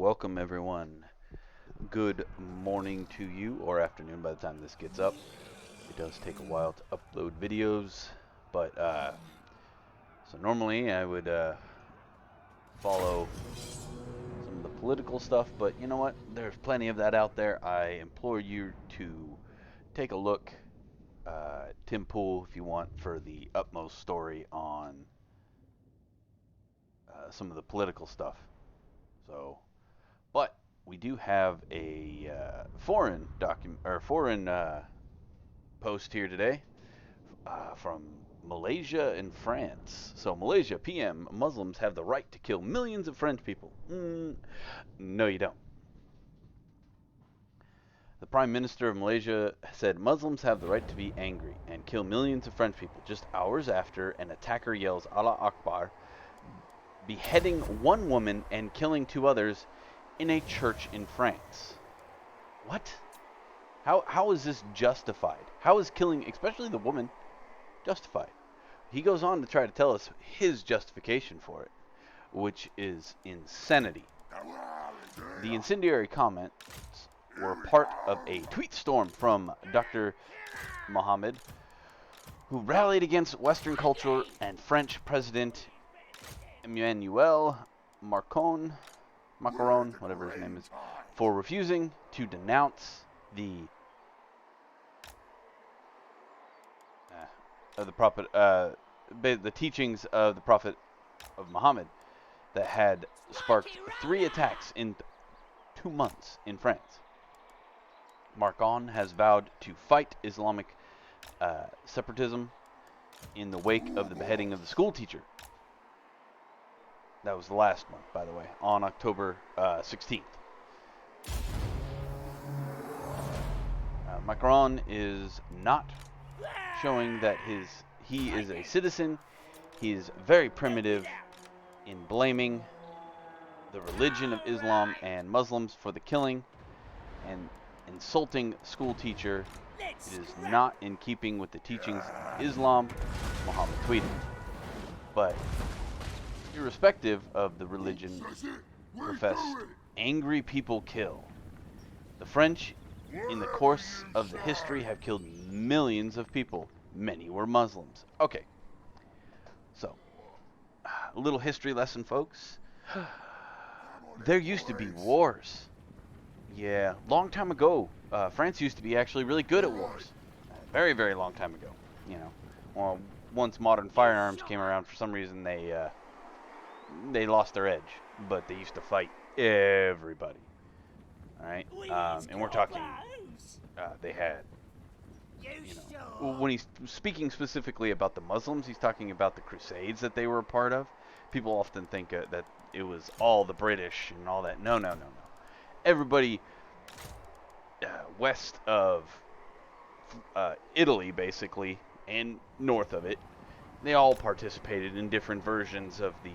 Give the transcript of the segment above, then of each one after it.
welcome everyone. Good morning to you, or afternoon by the time this gets up. It does take a while to upload videos, but so normally I would follow some of the political stuff, but you know what? There's plenty of that out there. I implore you to take a look Tim Pool if you want for the utmost story on some of the political stuff. So, but we do have a foreign post here today from Malaysia and France. So Malaysia PM: Muslims have the right to kill millions of French people. No, you don't. The Prime Minister of Malaysia said Muslims have the right to be angry and kill millions of French people just hours after an attacker yells Allah Akbar, beheading one woman and killing two others in a church in France. What? How is this justified? How is killing, especially the woman, justified? He goes on to try to tell us his justification for it, which is insanity. The incendiary comments were part of a tweet storm from Dr. Mohammed, who rallied against Western culture and French President Emmanuel Macron, whatever his name is, for refusing to denounce the the teachings of the Prophet of Muhammad that had sparked 3 attacks in 2 months in France. Macron has vowed to fight Islamic separatism in the wake of the beheading of the school teacher. That was the last month, by the way, on October 16th. Macron is not showing that he is a citizen. He is very primitive in blaming the religion of Islam and Muslims for the killing and insulting school teacher. It is not in keeping with the teachings of Islam, Muhammad tweeted. But irrespective of the religion professed, angry people kill. The French, in the course of the history, have killed millions of people. Many were Muslims. Okay. So, a little history lesson, folks. There used to be wars. Yeah, long time ago, France used to be actually really good at wars. Very, very long time ago. You know, well, once modern firearms came around, for some reason they lost their edge. But they used to fight everybody. All right, and we're talking. They had, you know, when he's speaking specifically about the Muslims, he's talking about the Crusades that they were a part of. People often think that it was all the British and all that. No, no, no, no. Everybody west of Italy, basically, and north of it, they all participated in different versions of the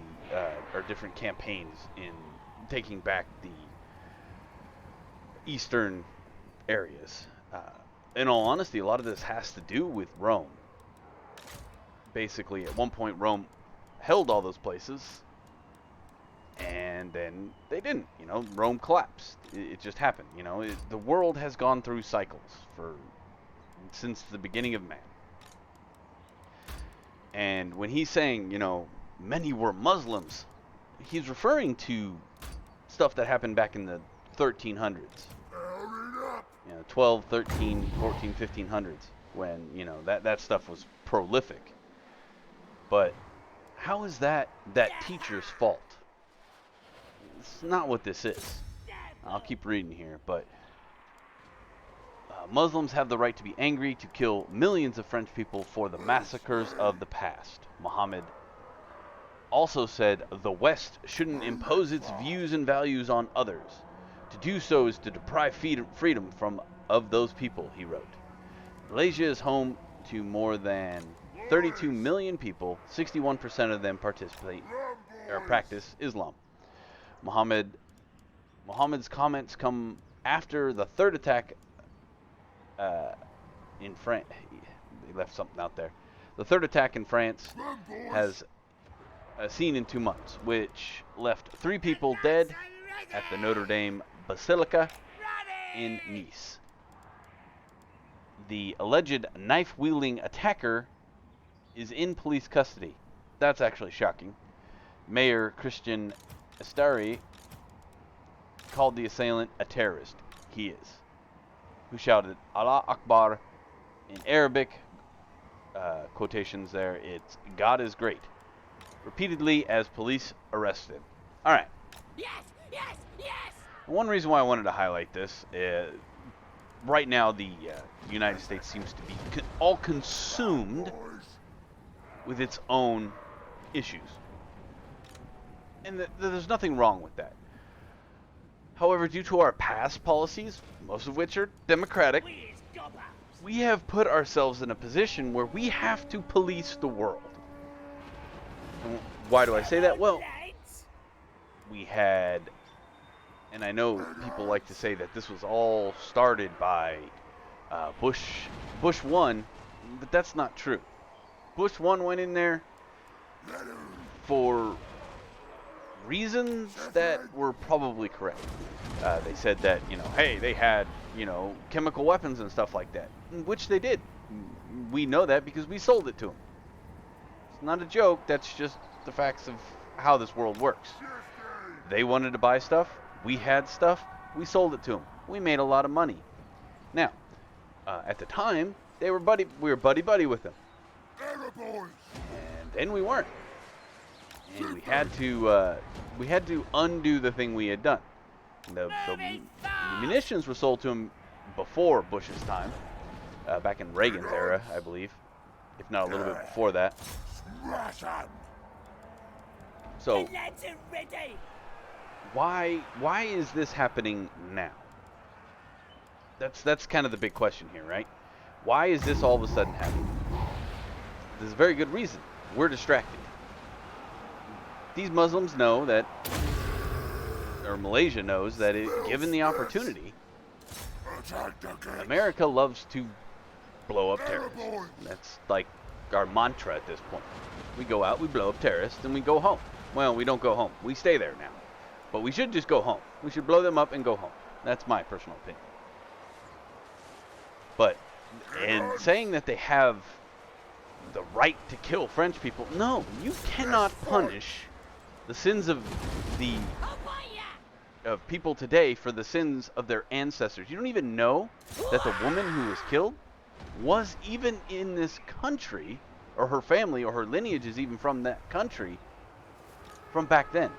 or different campaigns in taking back the eastern areas. In all honesty, a lot of this has to do with Rome. Basically, at one point, Rome held all those places, and then they didn't. You know, Rome collapsed. It just happened. You know, the world has gone through cycles since the beginning of man. And when he's saying, you know, many were Muslims, he's referring to stuff that happened back in the 1300s. You know, 12, 13, 14, 1500s, when, you know, that stuff was prolific. But how is that teacher's fault? It's not what this is. I'll keep reading here, but Muslims have the right to be angry, to kill millions of French people for the massacres of the past. Muhammad also said the West shouldn't impose its views and values on others. To do so is to deprive freedom of those people, he wrote. Malaysia is home to more than 32 million people. 61% of them participate or practice Islam. Muhammad's comments come after the third attack in France. They left something out there. The third attack in France has seen in 2 months, which left 3 people dead at the Notre Dame Basilica in Nice. The alleged knife-wielding attacker is in police custody. That's actually shocking. Mayor Christian Estari called the assailant a terrorist. He is. Who shouted Allah Akbar in Arabic. Quotations there. It's God is great. Repeatedly as police arrested. All right. Yes, yes, yes. One reason why I wanted to highlight this, right now the United States seems to be all consumed with its own issues. And there's nothing wrong with that. However, due to our past policies, most of which are democratic, we have put ourselves in a position where we have to police the world. And why do I say that? Well, we had, and I know people like to say that this was all started by Bush 1, but that's not true. Bush 1 went in there for reasons that were probably correct. They said that, hey, they had, chemical weapons and stuff like that, which they did. We know that because we sold it to them. It's not a joke. That's just the facts of how this world works. They wanted to buy stuff. We had stuff. We sold it to them. We made a lot of money. Now, at the time, we were buddy with them. And then we weren't. And we had to undo the thing we had done. The munitions were sold to them before Bush's time, back in Reagan's era, I believe, if not a little bit before that. So, why is this happening now? That's kind of the big question here, right? Why is this all of a sudden happening? There's a very good reason. We're distracted. These Muslims know that, or Malaysia knows that, given the opportunity, America loves to blow up terrorists. That's like our mantra at this point. We go out, we blow up terrorists, and we go home. Well, we don't go home. We stay there now. But we should just go home. We should blow them up and go home. That's my personal opinion. But, and saying that they have the right to kill French people, no, you cannot punish the sins of people today for the sins of their ancestors. You don't even know that the woman who was killed was even in this country, or her family or her lineage is even from that country from back then.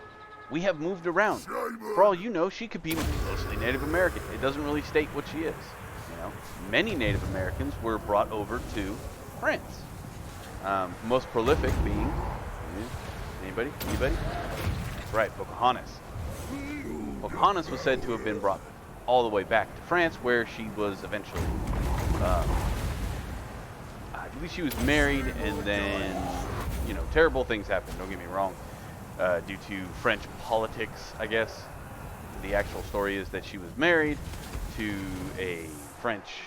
We have moved around. For all you know, she could be mostly Native American. It doesn't really state what she is. Many Native Americans were brought over to France. Most prolific being, anybody? That's right, Pocahontas. Pocahontas was said to have been brought all the way back to France, where she was eventually, I believe she was married, and then, terrible things happened, don't get me wrong, due to French politics, I guess. The actual story is that she was married to a French,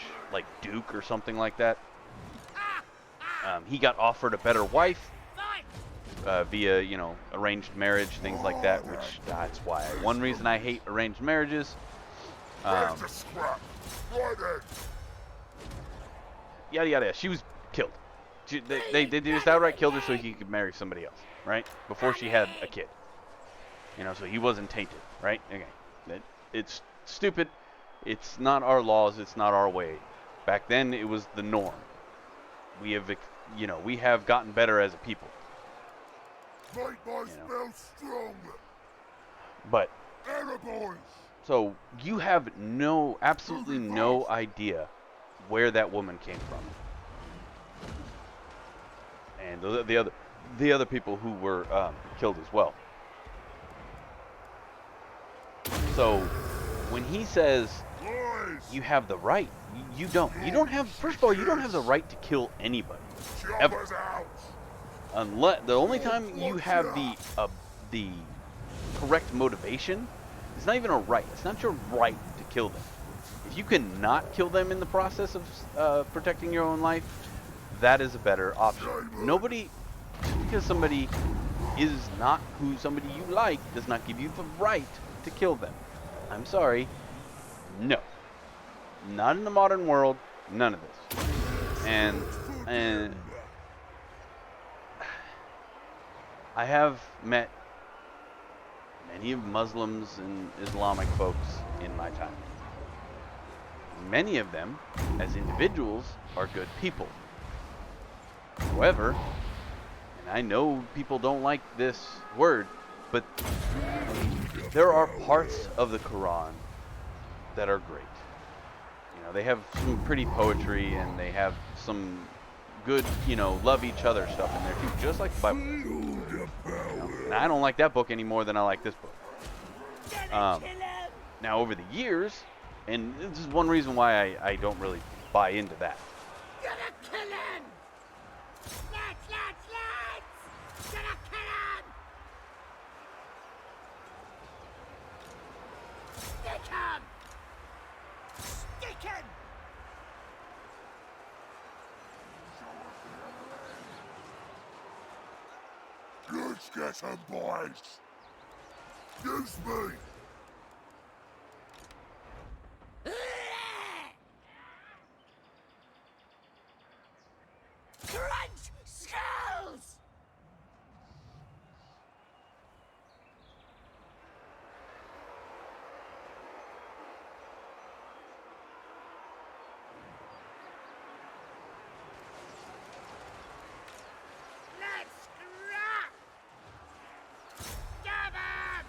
duke or something like that. He got offered a better wife via, arranged marriage, things like that, which that's why. One reason I hate arranged marriages. Yada yada. She was killed. They just outright killed her so he could marry somebody else, right? Before she had a kid. So he wasn't tainted, right? Okay. It's stupid. It's not our laws. It's not our way. Back then, it was the norm. We have gotten better as a people. But so you have absolutely no idea where that woman came from, and the other people who were killed as well. So when he says you have the right, you don't. You don't have. First of all, you don't have the right to kill anybody ever. Unless the only time you have the correct motivation, it's not even a right. It's not your right to kill them. If you cannot kill them in the process of protecting your own life, that is a better option. Nobody, just because somebody is not who somebody you like, does not give you the right to kill them. I'm sorry. No. Not in the modern world. None of this. And I have met many of Muslims and Islamic folks in my time. Many of them, as individuals, are good people. However, and I know people don't like this word, but there are parts of the Quran that are great. You know, they have some pretty poetry and they have some good, love each other stuff in there too, just like the Bible does. And I don't like that book any more than I like this book. Now, over the years, and this is one reason why I don't really buy into that. Gonna kill him! Let's! Gonna kill him! Stick him! Stick him! Let's get some boys. Use me. Crunch skulls! Let's scrap! Stab him!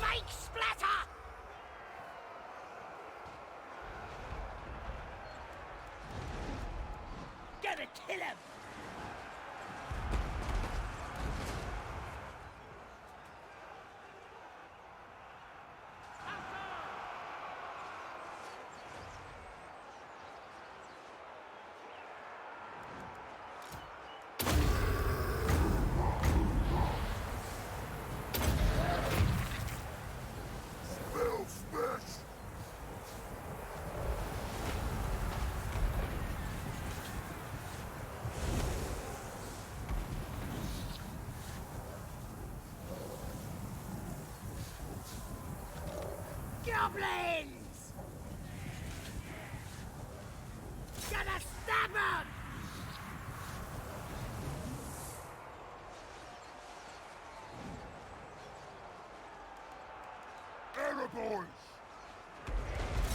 Make splatter! Gonna kill him! Spell smash. Goblins! Gonna stab him! Error boys.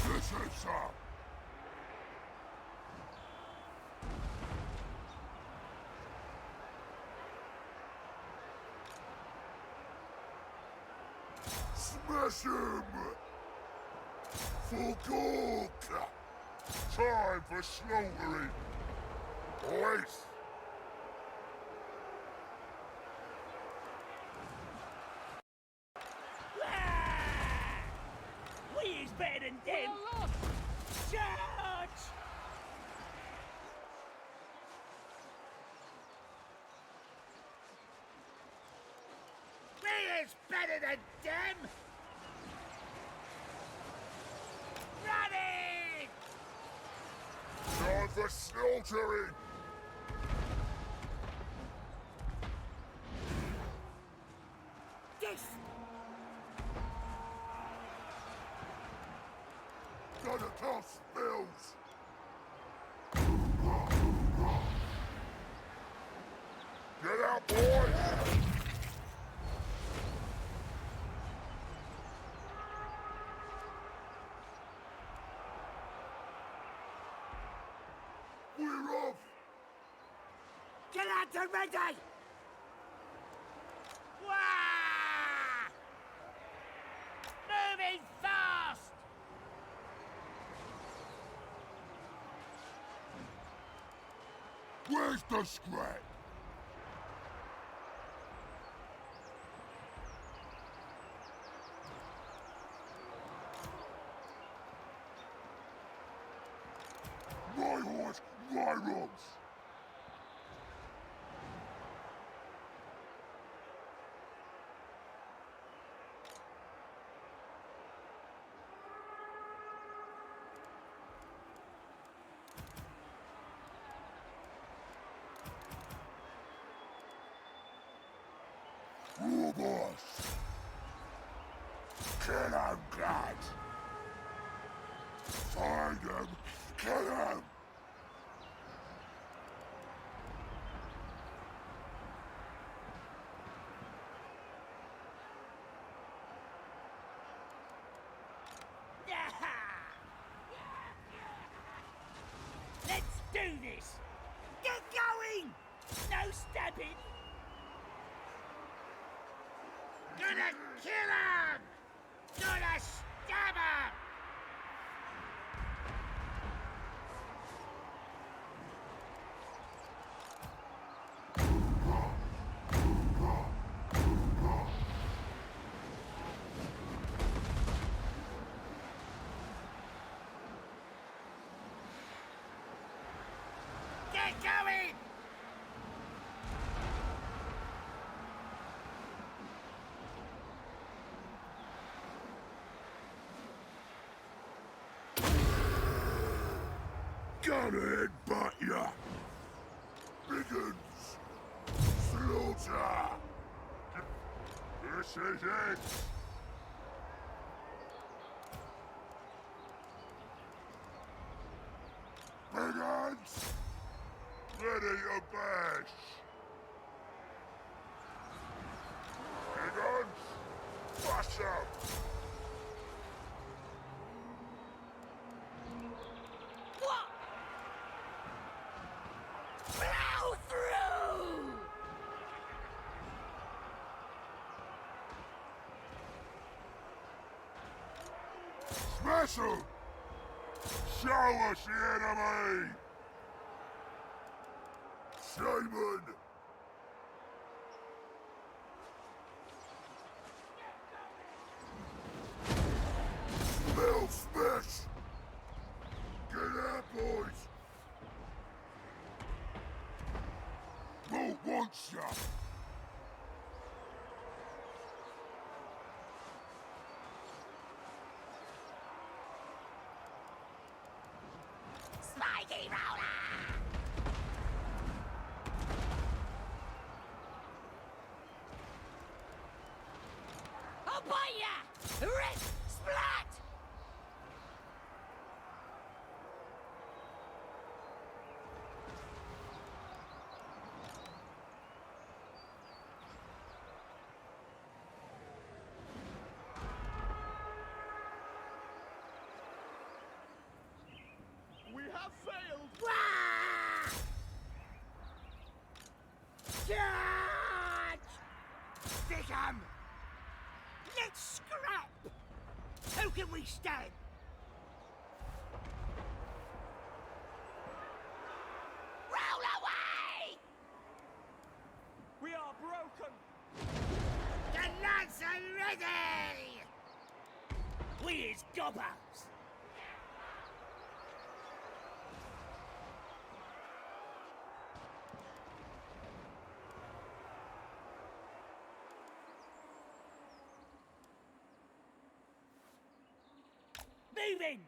This is up. Smash him. For gold. Time for slaughtering. Boys. We is better than them! Charge! We is better than them! Running! Time for slaughtering. This! Gotta cast spells. Get out, boys. We're off. Get out already! Wah! Moving fast! Where's the scrap? My horse, my rules. Robots! Kill him, Glad! Find him! Kill him! Let's do this! Get going! No stabbing! Gonna kill him! Gonna stab him! Get going! Gonna headbutt ya! Biggins! Slaughter! This is it! Biggins! Ready to bash! Biggins! Bash 'em! What? Blow through! Smash 'em! Show us the enemy! Shaman! Smell smash! Get out, boys! Won't want ya! Spiky roller! I'll bite ya! Rip! Splat! We have failed! Wah! Charge! Stick 'em! Let's scrap! Who can we stand? Roll away! We are broken! The lads are ready! We is gobbers! Moving!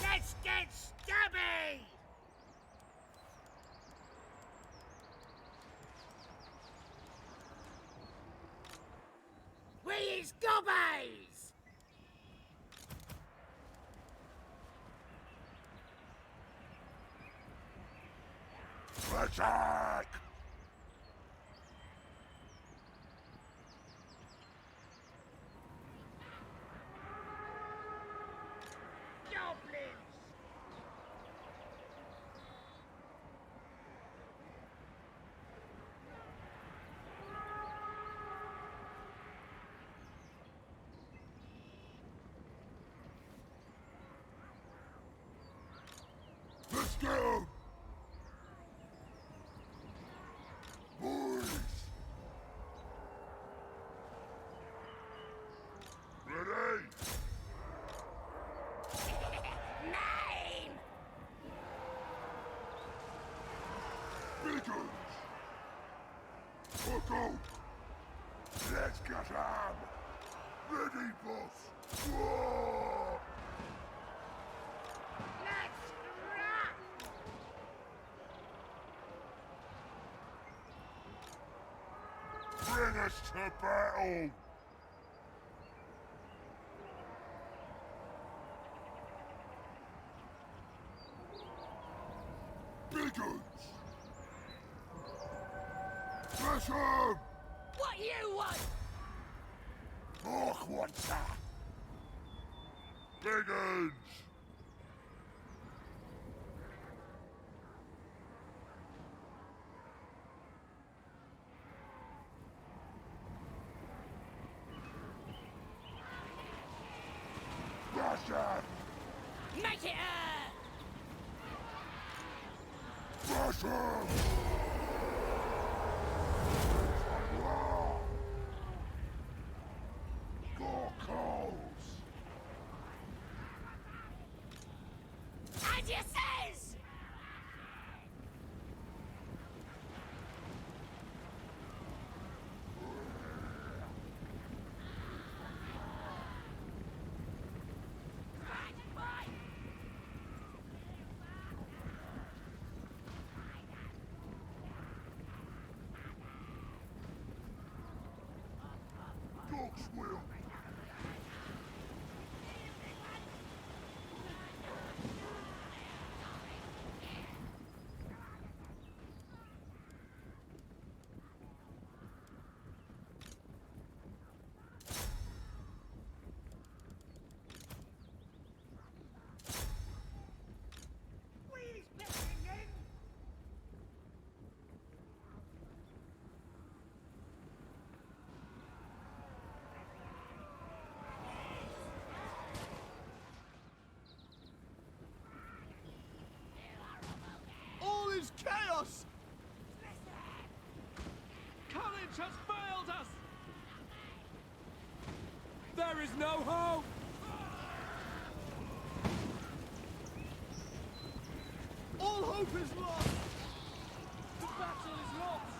Let's get stubby! We is gobbies! Attack! Goblins! Let's go! Boys! Ready? Name! Biggins! Hook out! Let's get 'em! Ready, boss! Whoa! Let's scrap! Bring us to battle! Biggins! Smash 'em! What you want? Mark wants that! Biggins! Smash 'em! Make it Smash 'em! Gorkos! as you says! Dog's will! Where's Beckingham? All is chaos! Courage has failed us! There is no hope! All hope is lost! The battle is lost!